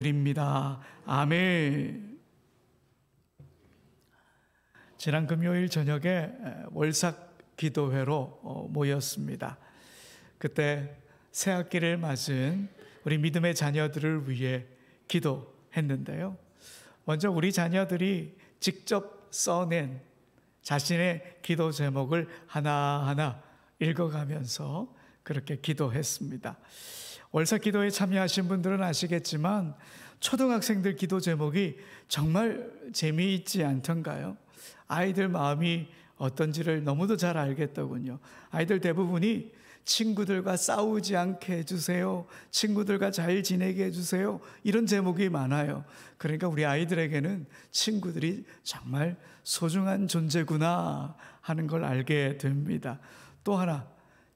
드립니다. 아멘. 지난 금요일 저녁에 월삭 기도회로 모였습니다. 그때 새 학기를 맞은 우리 믿음의 자녀들을 위해 기도했는데요. 먼저 우리 자녀들이 직접 써낸 자신의 기도 제목을 하나하나 읽어가면서 그렇게 기도했습니다. 월삭 기도에 참여하신 분들은 아시겠지만 초등학생들 기도 제목이 정말 재미있지 않던가요? 아이들 마음이 어떤지를 너무도 잘 알겠더군요. 아이들 대부분이 친구들과 싸우지 않게 해주세요, 친구들과 잘 지내게 해주세요, 이런 제목이 많아요. 그러니까 우리 아이들에게는 친구들이 정말 소중한 존재구나 하는 걸 알게 됩니다. 또 하나,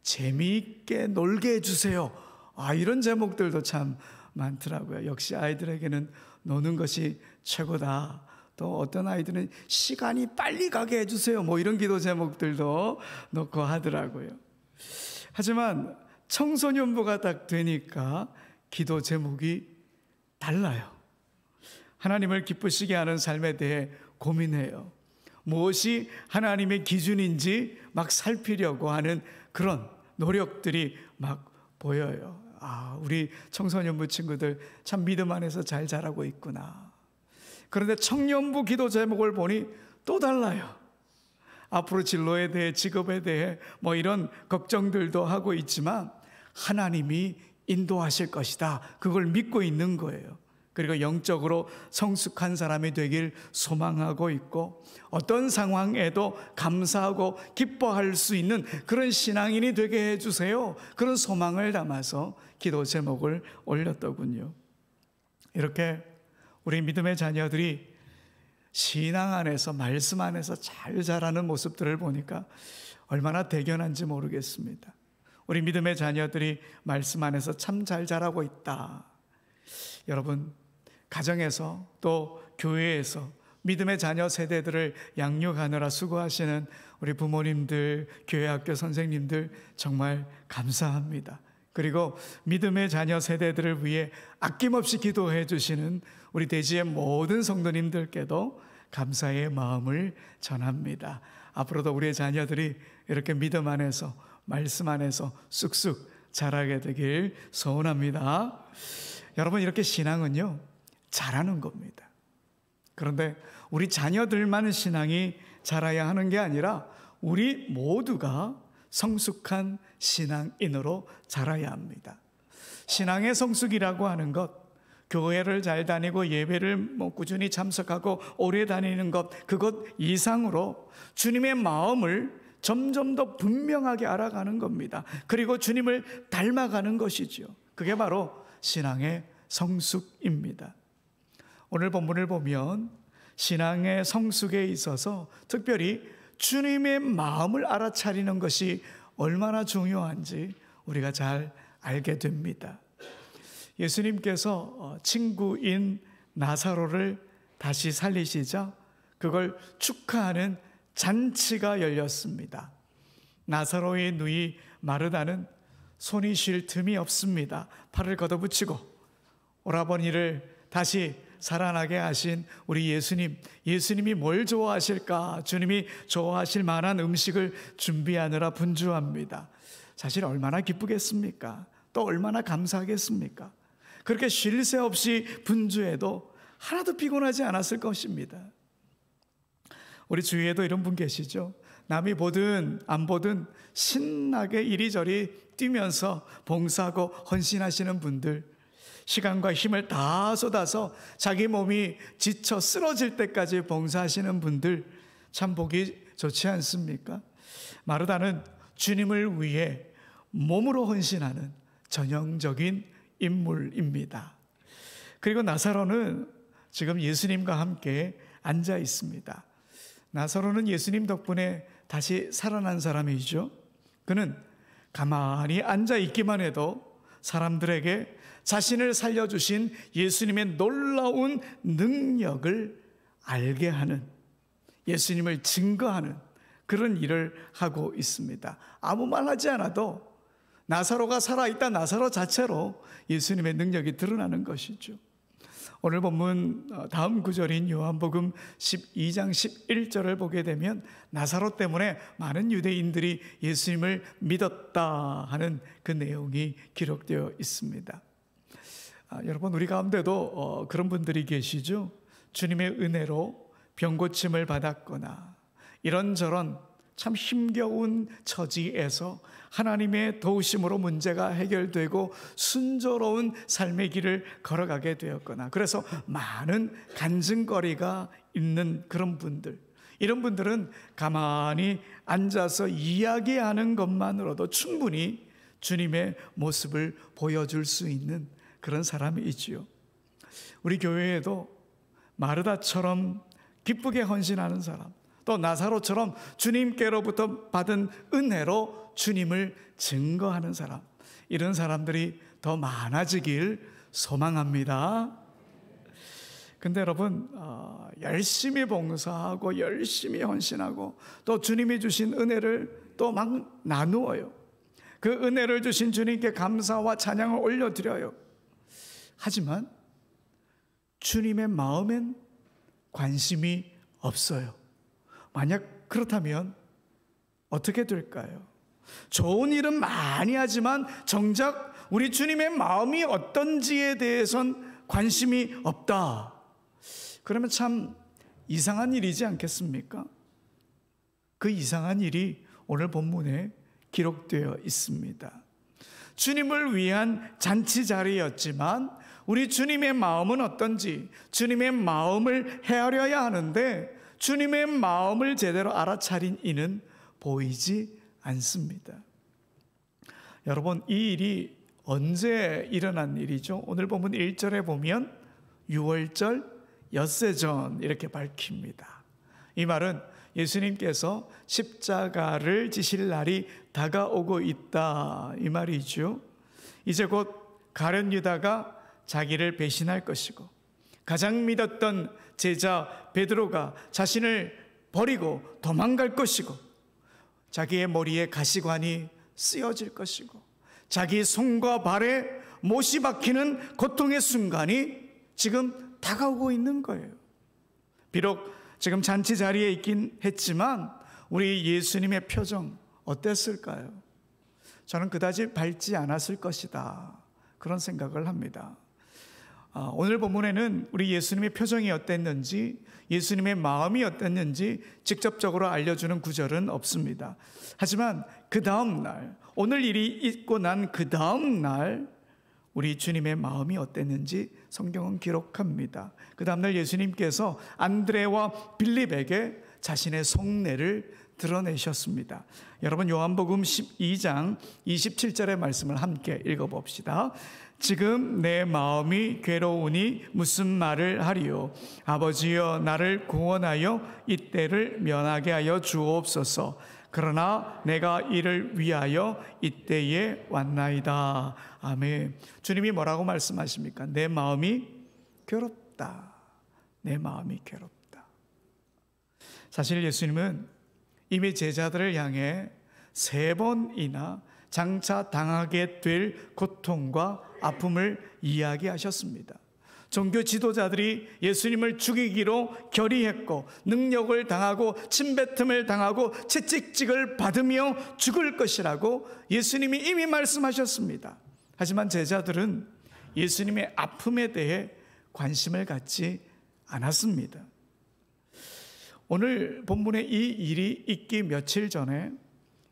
재미있게 놀게 해주세요. 이런 제목들도 참 많더라고요. 역시 아이들에게는 노는 것이 최고다. 또 어떤 아이들은 시간이 빨리 가게 해주세요, 이런 기도 제목들도 넣고 하더라고요. 하지만 청소년부가 딱 되니까 기도 제목이 달라요. 하나님을 기쁘시게 하는 삶에 대해 고민해요. 무엇이 하나님의 기준인지 막 살피려고 하는 그런 노력들이 막 보여요. 우리 청소년부 친구들 참 믿음 안에서 잘 자라고 있구나. 그런데 청년부 기도 제목을 보니 또 달라요. 앞으로 진로에 대해, 직업에 대해 이런 걱정들도 하고 있지만 하나님이 인도하실 것이다, 그걸 믿고 있는 거예요. 그리고 영적으로 성숙한 사람이 되길 소망하고 있고, 어떤 상황에도 감사하고 기뻐할 수 있는 그런 신앙인이 되게 해주세요, 그런 소망을 담아서 기도 제목을 올렸더군요. 이렇게 우리 믿음의 자녀들이 신앙 안에서, 말씀 안에서 잘 자라는 모습들을 보니까 얼마나 대견한지 모르겠습니다. 우리 믿음의 자녀들이 말씀 안에서 참 잘 자라고 있다. 여러분, 가정에서 또 교회에서 믿음의 자녀 세대들을 양육하느라 수고하시는 우리 부모님들, 교회 학교 선생님들 정말 감사합니다. 그리고 믿음의 자녀 세대들을 위해 아낌없이 기도해 주시는 우리 대지의 모든 성도님들께도 감사의 마음을 전합니다. 앞으로도 우리의 자녀들이 이렇게 믿음 안에서, 말씀 안에서 쑥쑥 자라게 되길 소원합니다. 여러분, 이렇게 신앙은요, 자라는 겁니다. 그런데 우리 자녀들만 신앙이 자라야 하는 게 아니라 우리 모두가 성숙한 신앙인으로 자라야 합니다. 신앙의 성숙이라고 하는 것, 교회를 잘 다니고 예배를 꾸준히 참석하고 오래 다니는 것, 그것 이상으로 주님의 마음을 점점 더 분명하게 알아가는 겁니다. 그리고 주님을 닮아가는 것이죠. 그게 바로 신앙의 성숙입니다. 오늘 본문을 보면 신앙의 성숙에 있어서 특별히 주님의 마음을 알아차리는 것이 얼마나 중요한지 우리가 잘 알게 됩니다. 예수님께서 친구인 나사로를 다시 살리시자 그걸 축하하는 잔치가 열렸습니다. 나사로의 누이 마르다는 손이 쉴 틈이 없습니다. 팔을 걷어붙이고 오라버니를 다시 살아나게 하신 우리 예수님이 뭘 좋아하실까? 주님이 좋아하실 만한 음식을 준비하느라 분주합니다. 사실 얼마나 기쁘겠습니까? 또 얼마나 감사하겠습니까? 그렇게 쉴 새 없이 분주해도 하나도 피곤하지 않았을 것입니다. 우리 주위에도 이런 분 계시죠? 남이 보든 안 보든 신나게 이리저리 뛰면서 봉사하고 헌신하시는 분들, 시간과 힘을 다 쏟아서 자기 몸이 지쳐 쓰러질 때까지 봉사하시는 분들, 참 보기 좋지 않습니까? 마르다는 주님을 위해 몸으로 헌신하는 전형적인 인물입니다. 그리고 나사로는 지금 예수님과 함께 앉아 있습니다. 나사로는 예수님 덕분에 다시 살아난 사람이죠. 그는 가만히 앉아 있기만 해도 사람들에게 자신을 살려주신 예수님의 놀라운 능력을 알게 하는, 예수님을 증거하는 그런 일을 하고 있습니다. 아무 말 하지 않아도 나사로가 살아있다, 나사로 자체로 예수님의 능력이 드러나는 것이죠. 오늘 본문 다음 구절인 요한복음 12장 11절을 보게 되면 나사로 때문에 많은 유대인들이 예수님을 믿었다 하는 그 내용이 기록되어 있습니다. 여러분, 우리 가운데도 그런 분들이 계시죠. 주님의 은혜로 병고침을 받았거나 이런저런 참 힘겨운 처지에서 하나님의 도우심으로 문제가 해결되고 순조로운 삶의 길을 걸어가게 되었거나, 그래서 많은 간증거리가 있는 그런 분들, 이런 분들은 가만히 앉아서 이야기하는 것만으로도 충분히 주님의 모습을 보여줄 수 있는 그런 사람이지요. 우리 교회에도 마르다처럼 기쁘게 헌신하는 사람, 또 나사로처럼 주님께로부터 받은 은혜로 주님을 증거하는 사람, 이런 사람들이 더 많아지길 소망합니다. 근데 여러분, 열심히 봉사하고 열심히 헌신하고 또 주님이 주신 은혜를 또 막 나누어요. 그 은혜를 주신 주님께 감사와 찬양을 올려드려요. 하지만 주님의 마음엔 관심이 없어요. 만약 그렇다면 어떻게 될까요? 좋은 일은 많이 하지만 정작 우리 주님의 마음이 어떤지에 대해선 관심이 없다. 그러면 참 이상한 일이지 않겠습니까? 그 이상한 일이 오늘 본문에 기록되어 있습니다. 주님을 위한 잔치 자리였지만 우리 주님의 마음은 어떤지, 주님의 마음을 헤아려야 하는데 주님의 마음을 제대로 알아차린 이는 보이지 않습니다. 여러분, 이 일이 언제 일어난 일이죠? 오늘 본문 1절에 보면 6월절 엿새전 이렇게 밝힙니다. 이 말은 예수님께서 십자가를 지실 날이 다가오고 있다, 이 말이죠. 이제 곧 가룟 유다가 자기를 배신할 것이고, 가장 믿었던 제자 베드로가 자신을 버리고 도망갈 것이고, 자기의 머리에 가시관이 쓰여질 것이고, 자기 손과 발에 못이 박히는 고통의 순간이 지금 다가오고 있는 거예요. 비록 지금 잔치 자리에 있긴 했지만 우리 예수님의 표정 어땠을까요? 저는 그다지 밝지 않았을 것이다, 그런 생각을 합니다. 오늘 본문에는 우리 예수님의 표정이 어땠는지, 예수님의 마음이 어땠는지 직접적으로 알려주는 구절은 없습니다. 하지만 그 다음 날, 오늘 일이 있고 난 그 다음 날 우리 주님의 마음이 어땠는지 성경은 기록합니다. 그 다음 날 예수님께서 안드레와 빌립에게 자신의 속내를 드러내셨습니다. 여러분, 요한복음 12장 27절의 말씀을 함께 읽어봅시다. 지금 내 마음이 괴로우니 무슨 말을 하리요? 아버지여, 나를 구원하여 이때를 면하게 하여 주옵소서. 그러나 내가 이를 위하여 이때에 왔나이다. 아멘. 주님이 뭐라고 말씀하십니까? 내 마음이 괴롭다. 내 마음이 괴롭다. 사실 예수님은 이미 제자들을 향해 3번이나 장차 당하게 될 고통과 아픔을 이야기하셨습니다. 종교 지도자들이 예수님을 죽이기로 결의했고, 능력을 당하고 침뱉음을 당하고 채찍질을 받으며 죽을 것이라고 예수님이 이미 말씀하셨습니다. 하지만 제자들은 예수님의 아픔에 대해 관심을 갖지 않았습니다. 오늘 본문에 이 일이 있기 며칠 전에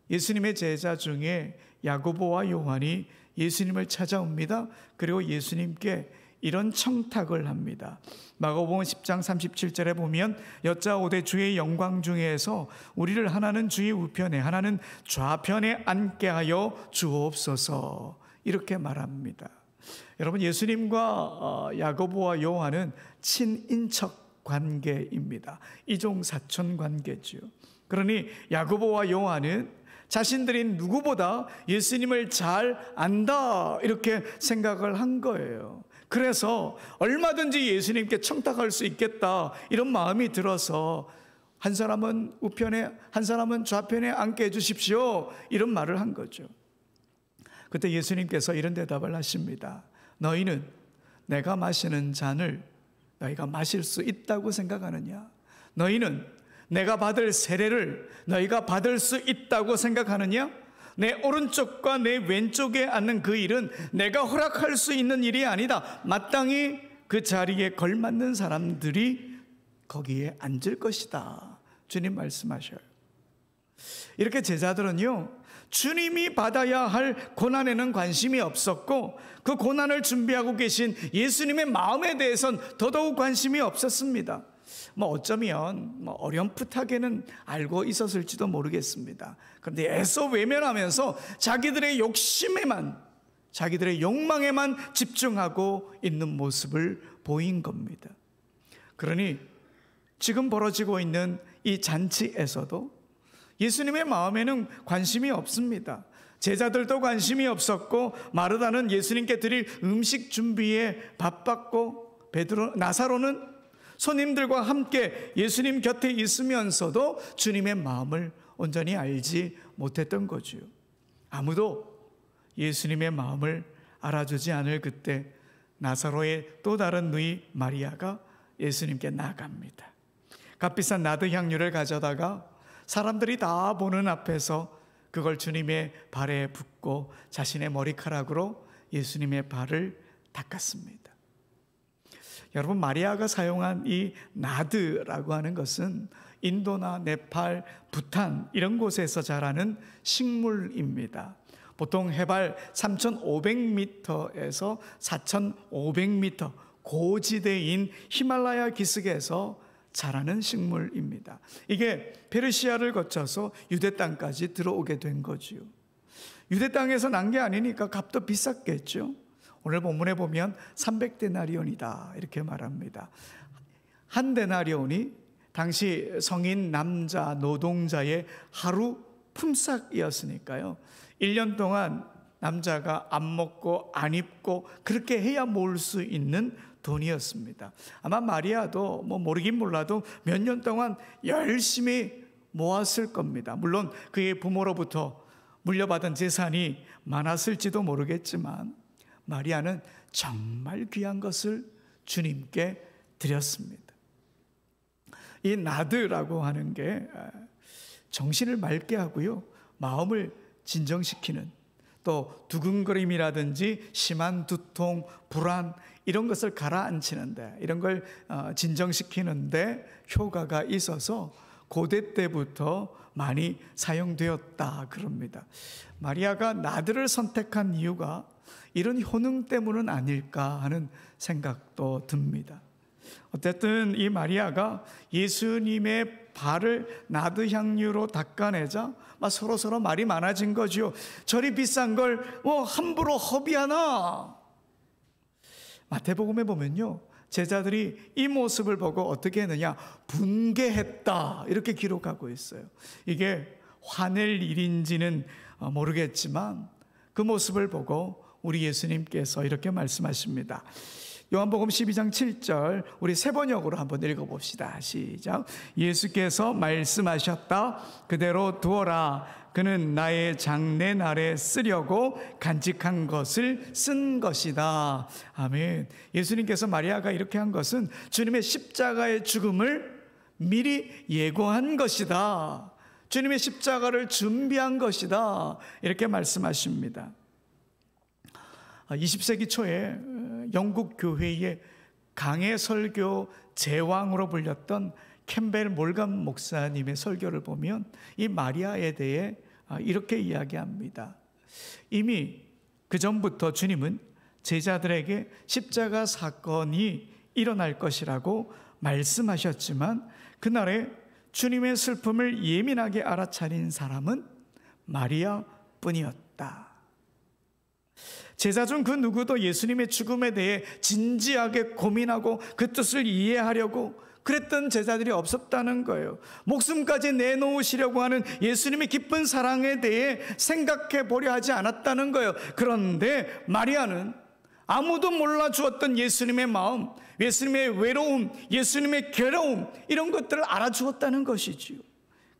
예수님의 제자 중에 야고보와 요한이 예수님을 찾아옵니다. 그리고 예수님께 이런 청탁을 합니다. 마가복음 10장 37절에 보면 여짜오되 주의 영광 중에서 우리를 하나는 주의 우편에 하나는 좌편에 앉게 하여 주옵소서, 이렇게 말합니다. 여러분, 예수님과 야고보와 요한은 친인척 관계입니다. 이종사촌 관계죠. 그러니 야고보와 요한은 자신들이 누구보다 예수님을 잘 안다, 이렇게 생각을 한 거예요. 그래서 얼마든지 예수님께 청탁할 수 있겠다, 이런 마음이 들어서 한 사람은 우편에 한 사람은 좌편에 앉게 해주십시오, 이런 말을 한 거죠. 그때 예수님께서 이런 대답을 하십니다. 너희는 내가 마시는 잔을 너희가 마실 수 있다고 생각하느냐? 너희는 내가 받을 세례를 너희가 받을 수 있다고 생각하느냐? 내 오른쪽과 내 왼쪽에 앉는 그 일은 내가 허락할 수 있는 일이 아니다. 마땅히 그 자리에 걸맞는 사람들이 거기에 앉을 것이다. 주님 말씀하셔요. 이렇게 제자들은요, 주님이 받아야 할 고난에는 관심이 없었고 그 고난을 준비하고 계신 예수님의 마음에 대해선 더더욱 관심이 없었습니다. 어쩌면 어렴풋하게는 알고 있었을지도 모르겠습니다. 그런데 애써 외면하면서 자기들의 욕심에만, 자기들의 욕망에만 집중하고 있는 모습을 보인 겁니다. 그러니 지금 벌어지고 있는 이 잔치에서도 예수님의 마음에는 관심이 없습니다. 제자들도 관심이 없었고 마르다는 예수님께 드릴 음식 준비에 바빴고 나사로는 손님들과 함께 예수님 곁에 있으면서도 주님의 마음을 온전히 알지 못했던 거죠. 아무도 예수님의 마음을 알아주지 않을 그때 나사로의 또 다른 누이 마리아가 예수님께 나아갑니다. 값비싼 나드 향유를 가져다가 사람들이 다 보는 앞에서 그걸 주님의 발에 붓고 자신의 머리카락으로 예수님의 발을 닦았습니다. 여러분, 마리아가 사용한 이 나드라고 하는 것은 인도나 네팔, 부탄 이런 곳에서 자라는 식물입니다. 보통 해발 3,500m에서 4,500m 고지대인 히말라야 기슭에서 자라는 식물입니다. 이게 페르시아를 거쳐서 유대 땅까지 들어오게 된 거지요. 유대 땅에서 난 게 아니니까 값도 비쌌겠죠. 오늘 본문에 보면 300데나리온이다 이렇게 말합니다. 한 데나리온이 당시 성인 남자 노동자의 하루 품삯이었으니까요. 1년 동안 남자가 안 먹고 안 입고 그렇게 해야 모을 수 있는 돈이었습니다. 아마 마리아도 모르긴 몰라도 몇 년 동안 열심히 모았을 겁니다. 물론 그의 부모로부터 물려받은 재산이 많았을지도 모르겠지만 마리아는 정말 귀한 것을 주님께 드렸습니다. 이 나드라고 하는 게 정신을 맑게 하고요, 마음을 진정시키는, 또 두근거림이라든지 심한 두통, 불안 이런 것을 가라앉히는데, 이런 걸 진정시키는데 효과가 있어서 고대 때부터 많이 사용되었다 그럽니다. 마리아가 나드를 선택한 이유가 이런 효능 때문은 아닐까 하는 생각도 듭니다. 어쨌든 이 마리아가 예수님의 발을 나드 향유로 닦아내자 서로 말이 많아진 거죠. 저리 비싼 걸 함부로 허비하나. 마태복음에 보면요, 제자들이 이 모습을 보고 어떻게 했느냐, 분개했다 이렇게 기록하고 있어요. 이게 화낼 일인지는 모르겠지만 그 모습을 보고 우리 예수님께서 이렇게 말씀하십니다. 요한복음 12장 7절 우리 세 번역으로 한번 읽어봅시다. 시작. 예수께서 말씀하셨다. 그대로 두어라. 그는 나의 장례날에 쓰려고 간직한 것을 쓴 것이다. 아멘. 예수님께서 마리아가 이렇게 한 것은 주님의 십자가의 죽음을 미리 예고한 것이다. 주님의 십자가를 준비한 것이다. 이렇게 말씀하십니다. 20세기 초에 영국 교회의 강해 설교 제왕으로 불렸던 캠벨 몰간 목사님의 설교를 보면 이 마리아에 대해 이렇게 이야기합니다. 이미 그 전부터 주님은 제자들에게 십자가 사건이 일어날 것이라고 말씀하셨지만 그날에 주님의 슬픔을 예민하게 알아차린 사람은 마리아 뿐이었다. 제자 중 그 누구도 예수님의 죽음에 대해 진지하게 고민하고 그 뜻을 이해하려고 그랬던 제자들이 없었다는 거예요. 목숨까지 내놓으시려고 하는 예수님의 깊은 사랑에 대해 생각해 보려 하지 않았다는 거예요. 그런데 마리아는 아무도 몰라주었던 예수님의 마음, 예수님의 외로움, 예수님의 괴로움 이런 것들을 알아주었다는 것이지요.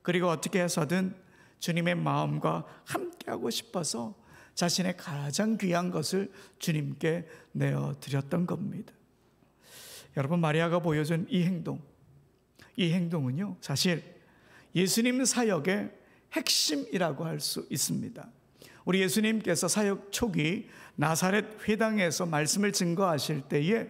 그리고 어떻게 해서든 주님의 마음과 함께하고 싶어서 자신의 가장 귀한 것을 주님께 내어드렸던 겁니다. 여러분, 마리아가 보여준 이 행동은요, 사실 예수님 사역의 핵심이라고 할 수 있습니다. 우리 예수님께서 사역 초기 나사렛 회당에서 말씀을 증거하실 때에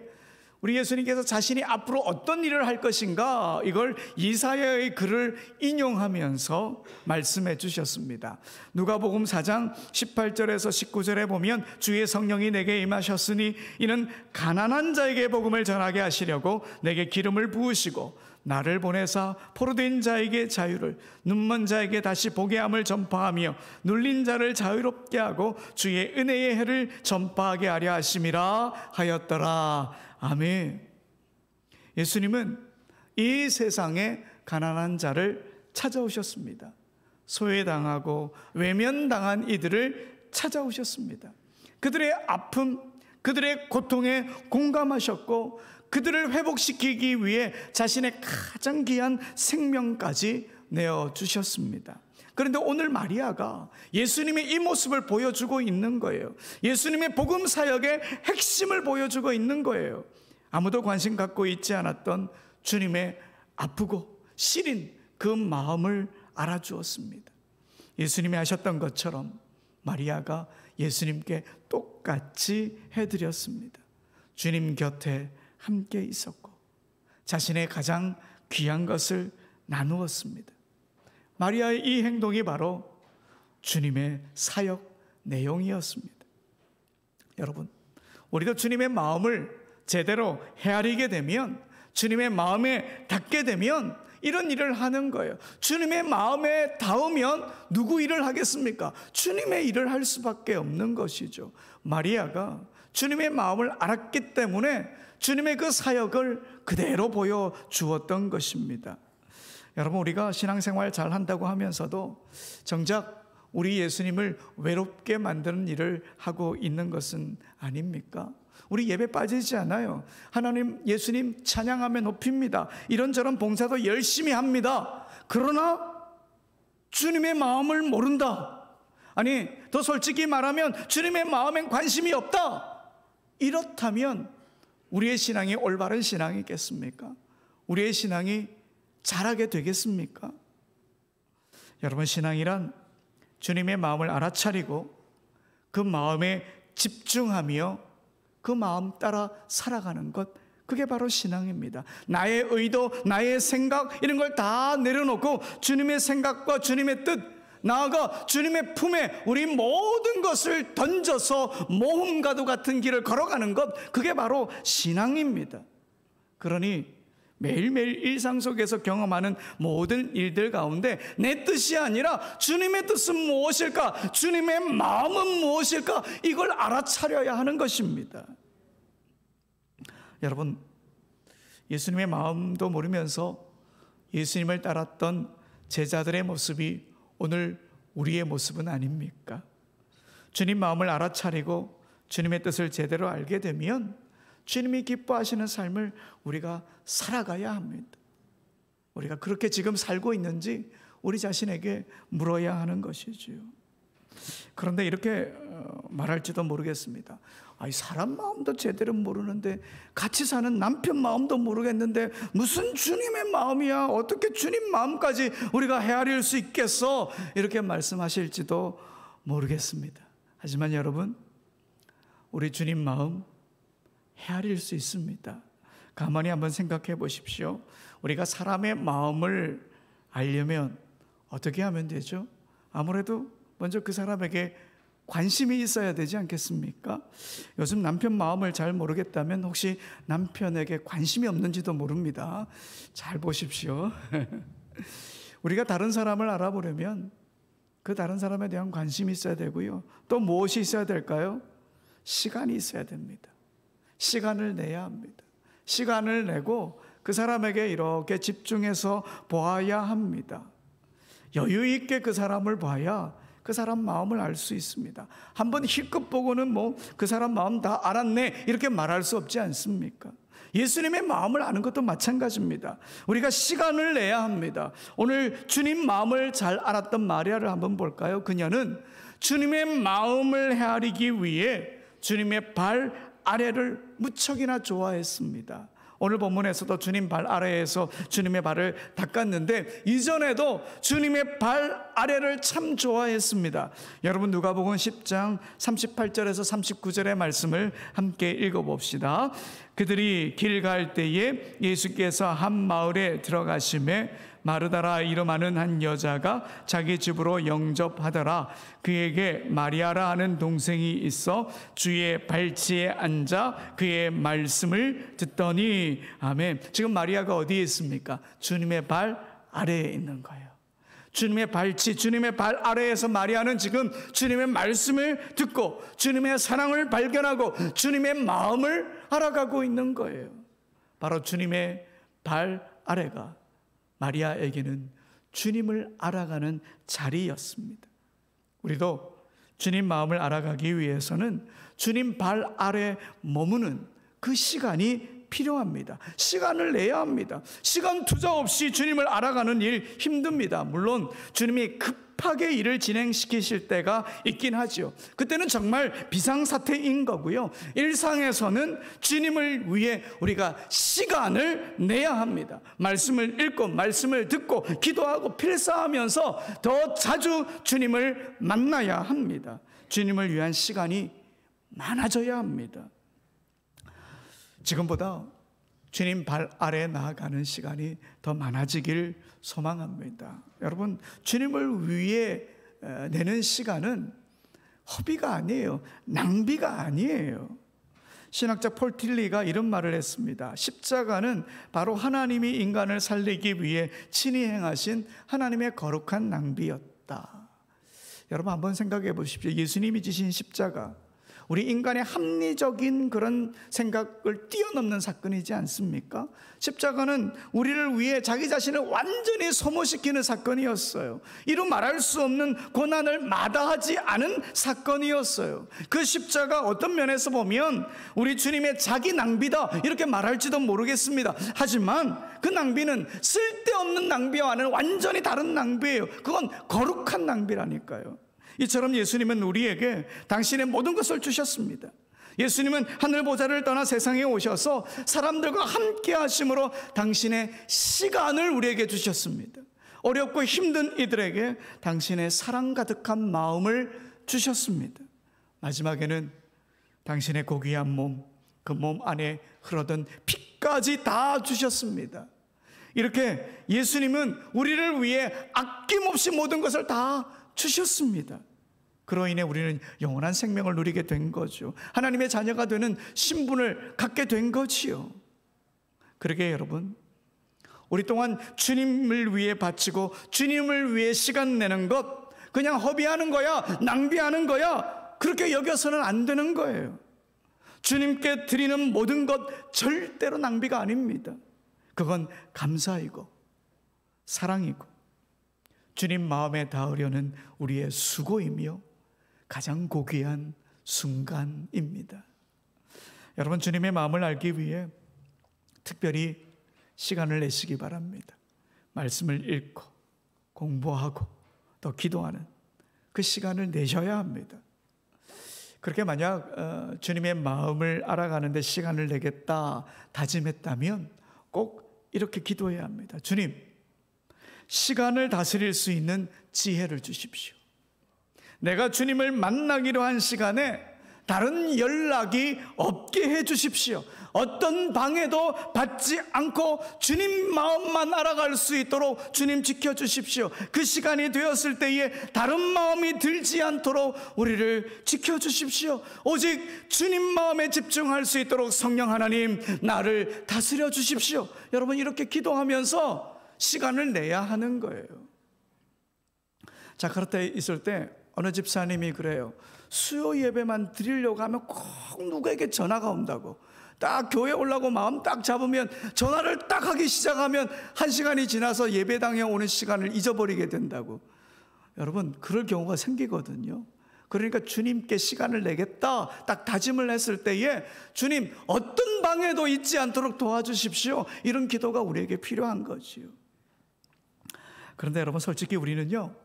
우리 예수님께서 자신이 앞으로 어떤 일을 할 것인가, 이걸 이사야의 글을 인용하면서 말씀해 주셨습니다. 누가복음 4장 18절에서 19절에 보면 주의 성령이 내게 임하셨으니 이는 가난한 자에게 복음을 전하게 하시려고 내게 기름을 부으시고 나를 보내사 포로된 자에게 자유를, 눈먼 자에게 다시 보게 함을 전파하며 눌린 자를 자유롭게 하고 주의 은혜의 해를 전파하게 하려 하심이라 하였더라. 아멘. 예수님은 이 세상에 가난한 자를 찾아오셨습니다. 소외당하고 외면당한 이들을 찾아오셨습니다. 그들의 아픔, 그들의 고통에 공감하셨고 그들을 회복시키기 위해 자신의 가장 귀한 생명까지 내어주셨습니다. 그런데 오늘 마리아가 예수님의 이 모습을 보여주고 있는 거예요. 예수님의 복음 사역의 핵심을 보여주고 있는 거예요. 아무도 관심 갖고 있지 않았던 주님의 아프고 시린 그 마음을 알아주었습니다. 예수님이 하셨던 것처럼 마리아가 예수님께 똑같이 해드렸습니다. 주님 곁에 함께 있었고 자신의 가장 귀한 것을 나누었습니다. 마리아의 이 행동이 바로 주님의 사역 내용이었습니다. 여러분, 우리도 주님의 마음을 제대로 헤아리게 되면, 주님의 마음에 닿게 되면 이런 일을 하는 거예요. 주님의 마음에 닿으면 누구 일을 하겠습니까? 주님의 일을 할 수밖에 없는 것이죠. 마리아가 주님의 마음을 알았기 때문에 주님의 그 사역을 그대로 보여주었던 것입니다. 여러분, 우리가 신앙생활 잘 한다고 하면서도 정작 우리 예수님을 외롭게 만드는 일을 하고 있는 것은 아닙니까? 우리 예배 빠지지 않아요. 하나님, 예수님 찬양하며 높입니다. 이런저런 봉사도 열심히 합니다. 그러나 주님의 마음을 모른다. 아니, 더 솔직히 말하면 주님의 마음엔 관심이 없다. 이렇다면 우리의 신앙이 올바른 신앙이겠습니까? 우리의 신앙이 자라게 되겠습니까? 여러분, 신앙이란 주님의 마음을 알아차리고 그 마음에 집중하며 그 마음 따라 살아가는 것, 그게 바로 신앙입니다. 나의 의도, 나의 생각, 이런 걸 다 내려놓고 주님의 생각과 주님의 뜻, 나아가 주님의 품에 우리 모든 것을 던져서 모험가도 같은 길을 걸어가는 것, 그게 바로 신앙입니다. 그러니 매일매일 일상 속에서 경험하는 모든 일들 가운데 내 뜻이 아니라 주님의 뜻은 무엇일까? 주님의 마음은 무엇일까? 이걸 알아차려야 하는 것입니다. 여러분, 예수님의 마음도 모르면서 예수님을 따랐던 제자들의 모습이 오늘 우리의 모습은 아닙니까? 주님 마음을 알아차리고 주님의 뜻을 제대로 알게 되면 주님이 기뻐하시는 삶을 우리가 살아가야 합니다. 우리가 그렇게 지금 살고 있는지 우리 자신에게 물어야 하는 것이지요. 그런데 이렇게 말할지도 모르겠습니다. 아이, 사람 마음도 제대로 모르는데, 같이 사는 남편 마음도 모르겠는데 무슨 주님의 마음이야? 어떻게 주님 마음까지 우리가 헤아릴 수 있겠어? 이렇게 말씀하실지도 모르겠습니다. 하지만 여러분, 우리 주님 마음 헤아릴 수 있습니다. 가만히 한번 생각해 보십시오. 우리가 사람의 마음을 알려면 어떻게 하면 되죠? 아무래도 먼저 그 사람에게 관심이 있어야 되지 않겠습니까? 요즘 남편 마음을 잘 모르겠다면 혹시 남편에게 관심이 없는지도 모릅니다. 잘 보십시오. 우리가 다른 사람을 알아보려면 그 다른 사람에 대한 관심이 있어야 되고요. 또 무엇이 있어야 될까요? 시간이 있어야 됩니다. 시간을 내야 합니다. 시간을 내고 그 사람에게 이렇게 집중해서 보아야 합니다. 여유 있게 그 사람을 봐야 그 사람 마음을 알 수 있습니다. 한번 힐끗 보고는 그 사람 마음 다 알았네 이렇게 말할 수 없지 않습니까? 예수님의 마음을 아는 것도 마찬가지입니다. 우리가 시간을 내야 합니다. 오늘 주님 마음을 잘 알았던 마리아를 한번 볼까요? 그녀는 주님의 마음을 헤아리기 위해 주님의 발 아래를 무척이나 좋아했습니다. 오늘 본문에서도 주님 발 아래에서 주님의 발을 닦았는데 이전에도 주님의 발 아래를 참 좋아했습니다. 여러분 누가복음 10장 38절에서 39절의 말씀을 함께 읽어봅시다. 그들이 길 갈 때에 예수께서 한 마을에 들어가심에 마르다라 이름하는 한 여자가 자기 집으로 영접하더라. 그에게 마리아라 하는 동생이 있어 주의 발치에 앉아 그의 말씀을 듣더니. 아멘. 지금 마리아가 어디에 있습니까? 주님의 발 아래에 있는 거예요. 주님의 발치, 주님의 발 아래에서 마리아는 지금 주님의 말씀을 듣고 주님의 사랑을 발견하고 주님의 마음을 알아가고 있는 거예요. 바로 주님의 발 아래가 마리아에게는 주님을 알아가는 자리였습니다. 우리도 주님 마음을 알아가기 위해서는 주님 발 아래 머무는 그 시간이 필요합니다. 시간을 내야 합니다. 시간 투자 없이 주님을 알아가는 일 힘듭니다. 물론 주님이 급하게 일을 진행시키실 때가 있긴 하죠. 그때는 정말 비상사태인 거고요. 일상에서는 주님을 위해 우리가 시간을 내야 합니다. 말씀을 읽고 말씀을 듣고 기도하고 필사하면서 더 자주 주님을 만나야 합니다. 주님을 위한 시간이 많아져야 합니다. 지금보다 주님 발 아래 나아가는 시간이 더 많아지길 소망합니다. 여러분, 주님을 위해 내는 시간은 허비가 아니에요. 낭비가 아니에요. 신학자 폴 틸리가 이런 말을 했습니다. 십자가는 바로 하나님이 인간을 살리기 위해 친히 행하신 하나님의 거룩한 낭비였다. 여러분 한번 생각해 보십시오. 예수님이 지신 십자가, 우리 인간의 합리적인 그런 생각을 뛰어넘는 사건이지 않습니까? 십자가는 우리를 위해 자기 자신을 완전히 소모시키는 사건이었어요. 이루 말할 수 없는 고난을 마다하지 않은 사건이었어요. 그 십자가 어떤 면에서 보면 우리 주님의 자기 낭비다 이렇게 말할지도 모르겠습니다. 하지만 그 낭비는 쓸데없는 낭비와는 완전히 다른 낭비예요. 그건 거룩한 낭비라니까요. 이처럼 예수님은 우리에게 당신의 모든 것을 주셨습니다. 예수님은 하늘 보좌를 떠나 세상에 오셔서 사람들과 함께 하심으로 당신의 시간을 우리에게 주셨습니다. 어렵고 힘든 이들에게 당신의 사랑 가득한 마음을 주셨습니다. 마지막에는 당신의 고귀한 몸, 그 몸 안에 흐르던 피까지 다 주셨습니다. 이렇게 예수님은 우리를 위해 아낌없이 모든 것을 다 주셨습니다. 그로 인해 우리는 영원한 생명을 누리게 된 거죠. 하나님의 자녀가 되는 신분을 갖게 된 거지요. 그러게 여러분, 우리 또한 주님을 위해 바치고 주님을 위해 시간 내는 것 그냥 허비하는 거야, 낭비하는 거야, 그렇게 여겨서는 안 되는 거예요. 주님께 드리는 모든 것 절대로 낭비가 아닙니다. 그건 감사이고 사랑이고 주님 마음에 닿으려는 우리의 수고이며 가장 고귀한 순간입니다. 여러분, 주님의 마음을 알기 위해 특별히 시간을 내시기 바랍니다. 말씀을 읽고 공부하고 또 기도하는 그 시간을 내셔야 합니다. 그렇게 만약 주님의 마음을 알아가는 데 시간을 내겠다 다짐했다면 꼭 이렇게 기도해야 합니다. 주님, 시간을 다스릴 수 있는 지혜를 주십시오. 내가 주님을 만나기로 한 시간에 다른 연락이 없게 해 주십시오. 어떤 방해도 받지 않고 주님 마음만 알아갈 수 있도록 주님 지켜주십시오. 그 시간이 되었을 때에 다른 마음이 들지 않도록 우리를 지켜주십시오. 오직 주님 마음에 집중할 수 있도록 성령 하나님 나를 다스려 주십시오. 여러분, 이렇게 기도하면서 시간을 내야 하는 거예요. 자, 그렇다 있을 때 어느 집사님이 그래요. 수요 예배만 드리려고 하면 꼭 누구에게 전화가 온다고. 딱 교회 오려고 마음 딱 잡으면 전화를 딱 하기 시작하면 1시간이 지나서 예배당에 오는 시간을 잊어버리게 된다고. 여러분, 그럴 경우가 생기거든요. 그러니까 주님께 시간을 내겠다 딱 다짐을 했을 때에 주님 어떤 방해도 있지 않도록 도와주십시오. 이런 기도가 우리에게 필요한 거지요. 그런데 여러분, 솔직히 우리는요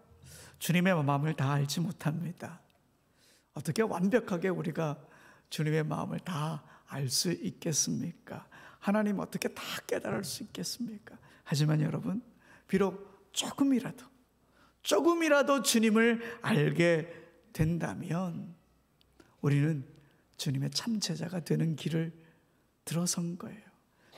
주님의 마음을 다 알지 못합니다. 어떻게 완벽하게 우리가 주님의 마음을 다 알 수 있겠습니까? 하나님 어떻게 다 깨달을 수 있겠습니까? 하지만 여러분, 비록 조금이라도 주님을 알게 된다면 우리는 주님의 참제자가 되는 길을 들어선 거예요.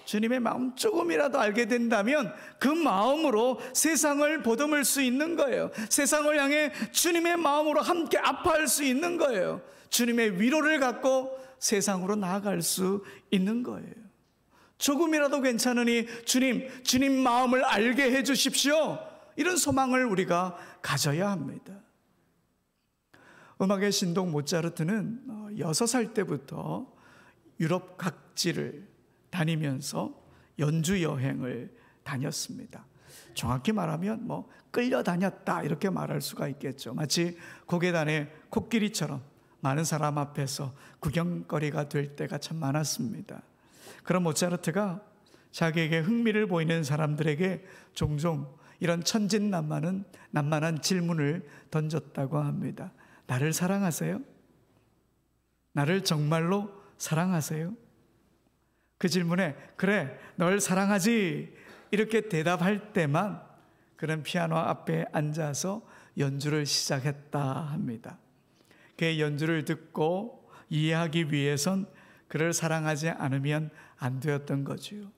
주님의 마음 조금이라도 알게 된다면 그 마음으로 세상을 보듬을 수 있는 거예요. 세상을 향해 주님의 마음으로 함께 아파할 수 있는 거예요. 주님의 위로를 갖고 세상으로 나아갈 수 있는 거예요. 조금이라도 괜찮으니 주님 마음을 알게 해 주십시오. 이런 소망을 우리가 가져야 합니다. 음악의 신동 모차르트는 6살 때부터 유럽 각지를 다니면서 연주 여행을 다녔습니다. 정확히 말하면 끌려다녔다 이렇게 말할 수가 있겠죠. 마치 고개단의 코끼리처럼 많은 사람 앞에서 구경거리가 될 때가 참 많았습니다. 그런 모차르트가 자기에게 흥미를 보이는 사람들에게 종종 이런 천진난만한 질문을 던졌다고 합니다. 나를 사랑하세요? 나를 정말로 사랑하세요? 그 질문에 그래, 널 사랑하지 이렇게 대답할 때만 그는 피아노 앞에 앉아서 연주를 시작했다 합니다. 그의 연주를 듣고 이해하기 위해선 그를 사랑하지 않으면 안 되었던 거지요.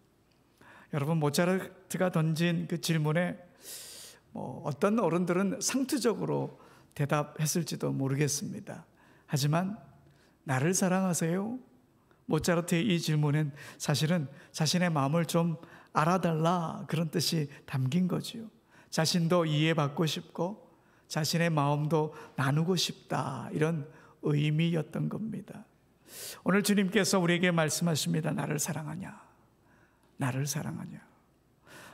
여러분, 모차르트가 던진 그 질문에 어떤 어른들은 상투적으로 대답했을지도 모르겠습니다. 하지만 나를 사랑하세요? 모차르트의 이 질문은 사실은 자신의 마음을 좀 알아달라 그런 뜻이 담긴 거지요. 자신도 이해받고 싶고 자신의 마음도 나누고 싶다 이런 의미였던 겁니다. 오늘 주님께서 우리에게 말씀하십니다. 나를 사랑하냐? 나를 사랑하냐?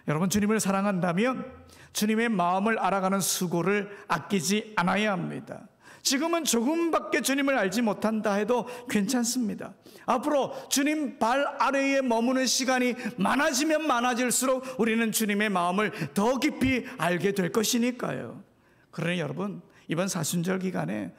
여러분, 주님을 사랑한다면 주님의 마음을 알아가는 수고를 아끼지 않아야 합니다. 지금은 조금밖에 주님을 알지 못한다 해도 괜찮습니다. 앞으로 주님 발 아래에 머무는 시간이 많아지면 많아질수록 우리는 주님의 마음을 더 깊이 알게 될 것이니까요. 그러니 여러분, 이번 사순절 기간에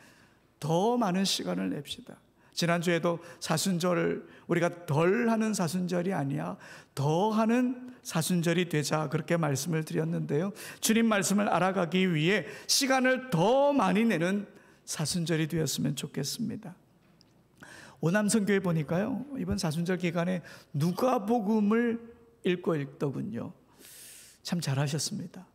더 많은 시간을 냅시다. 지난주에도 사순절을 우리가 덜 하는 사순절이 아니야 더 하는 사순절이 되자 그렇게 말씀을 드렸는데요. 주님 말씀을 알아가기 위해 시간을 더 많이 내는 사순절이 되었으면 좋겠습니다. 오남선교회 보니까요, 이번 사순절 기간에 누가복음을 읽고 읽더군요. 참 잘하셨습니다.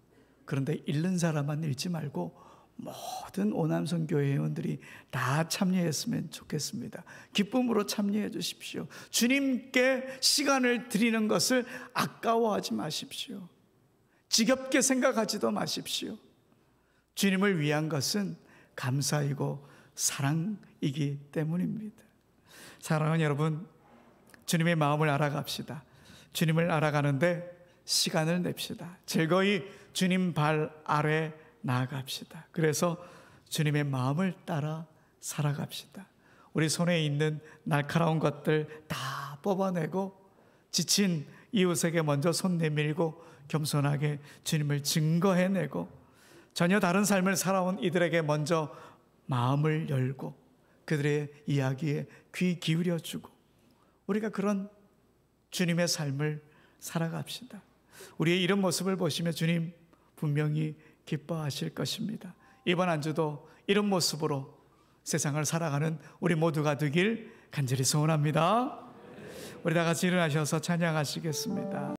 그런데 읽는 사람만 읽지 말고 모든 오남선교회 회원들이 다 참여했으면 좋겠습니다. 기쁨으로 참여해 주십시오. 주님께 시간을 드리는 것을 아까워하지 마십시오. 지겹게 생각하지도 마십시오. 주님을 위한 것은 감사이고 사랑이기 때문입니다. 사랑하는 여러분, 주님의 마음을 알아갑시다. 주님을 알아가는데 시간을 냅시다. 즐거이 주님 발 아래 나아갑시다. 그래서 주님의 마음을 따라 살아갑시다. 우리 손에 있는 날카로운 것들 다 뽑아내고 지친 이웃에게 먼저 손 내밀고 겸손하게 주님을 증거해내고 전혀 다른 삶을 살아온 이들에게 먼저 마음을 열고 그들의 이야기에 귀 기울여주고 우리가 그런 주님의 삶을 살아갑시다. 우리의 이런 모습을 보시며 주님 분명히 기뻐하실 것입니다. 이번 한 주도 이런 모습으로 세상을 살아가는 우리 모두가 되길 간절히 소원합니다. 우리 다 같이 일어나셔서 찬양하시겠습니다.